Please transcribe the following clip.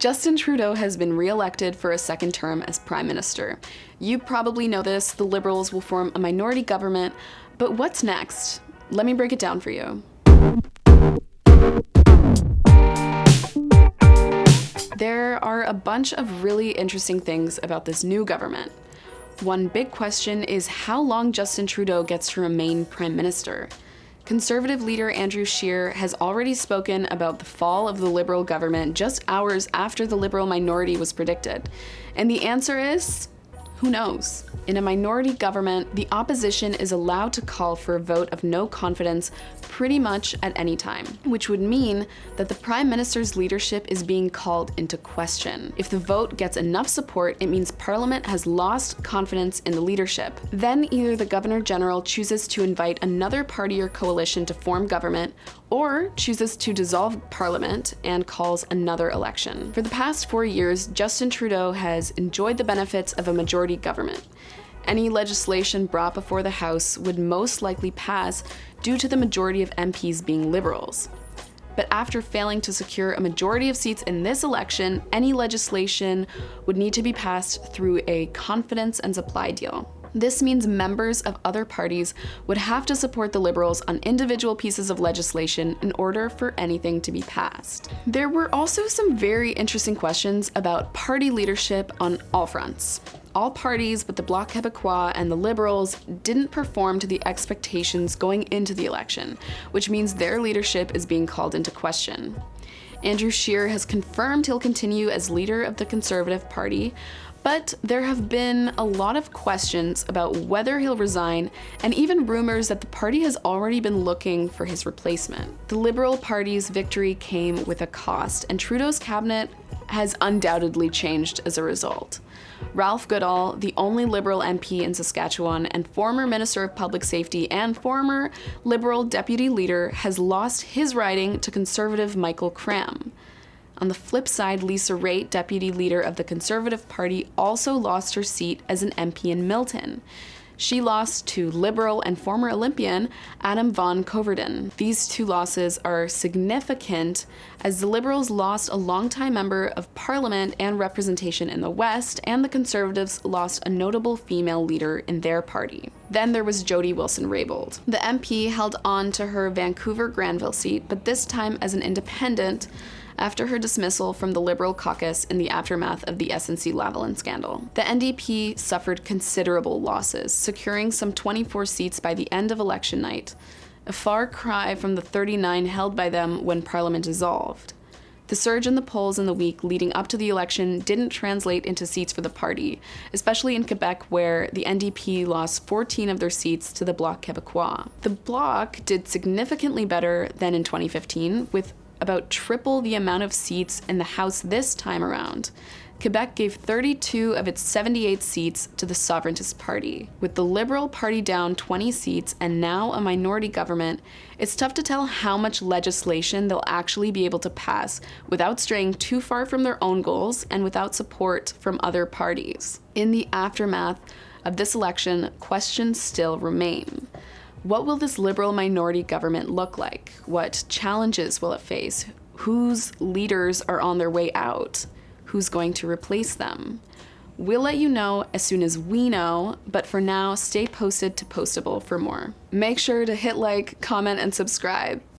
Justin Trudeau has been re-elected for a second term as Prime Minister. You probably know this, the Liberals will form a minority government, but what's next? Let me break it down for you. There are a bunch of really interesting things about this new government. One big question is how long Justin Trudeau gets to remain Prime Minister. Conservative leader Andrew Scheer has already spoken about the fall of the Liberal government just hours after the Liberal minority was predicted. And the answer is, who knows? In a minority government, the opposition is allowed to call for a vote of no confidence pretty much at any time, which would mean that the Prime Minister's leadership is being called into question. If the vote gets enough support, it means Parliament has lost confidence in the leadership. Then either the Governor-General chooses to invite another party or coalition to form government, or chooses to dissolve Parliament and calls another election. For the past 4 years, Justin Trudeau has enjoyed the benefits of a majority government. Any legislation brought before the House would most likely pass due to the majority of MPs being Liberals. But after failing to secure a majority of seats in this election, any legislation would need to be passed through a confidence and supply deal. This means members of other parties would have to support the Liberals on individual pieces of legislation in order for anything to be passed. There were also some very interesting questions about party leadership on all fronts. All parties but the Bloc Québécois and the Liberals didn't perform to the expectations going into the election, which means their leadership is being called into question. Andrew Scheer has confirmed he'll continue as leader of the Conservative Party, but there have been a lot of questions about whether he'll resign, and even rumors that the party has already been looking for his replacement. The Liberal Party's victory came with a cost, and Trudeau's cabinet has undoubtedly changed as a result. Ralph Goodall, the only Liberal MP in Saskatchewan and former Minister of Public Safety and former Liberal Deputy Leader, has lost his riding to Conservative Michael Cram. On the flip side, Lisa Raitt, Deputy Leader of the Conservative Party, also lost her seat as an MP in Milton. She lost to Liberal and former Olympian Adam von Coverden. These two losses are significant as the Liberals lost a longtime member of Parliament and representation in the West, and the Conservatives lost a notable female leader in their party. Then there was Jody Wilson-Raybould. The MP held on to her Vancouver Granville seat, but this time as an independent, after her dismissal from the Liberal caucus in the aftermath of the SNC-Lavalin scandal. The NDP suffered considerable losses, securing some 24 seats by the end of election night, a far cry from the 39 held by them when Parliament dissolved. The surge in the polls in the week leading up to the election didn't translate into seats for the party, especially in Quebec, where the NDP lost 14 of their seats to the Bloc Québécois. The Bloc did significantly better than in 2015, with about triple the amount of seats in the House this time around. Quebec gave 32 of its 78 seats to the Sovereigntist Party. With the Liberal Party down 20 seats and now a minority government, it's tough to tell how much legislation they'll actually be able to pass without straying too far from their own goals and without support from other parties. In the aftermath of this election, questions still remain. What will this Liberal minority government look like? What challenges will it face? Whose leaders are on their way out? Who's going to replace them? We'll let you know as soon as we know, but for now, stay posted to Postable for more. Make sure to hit like, comment, and subscribe.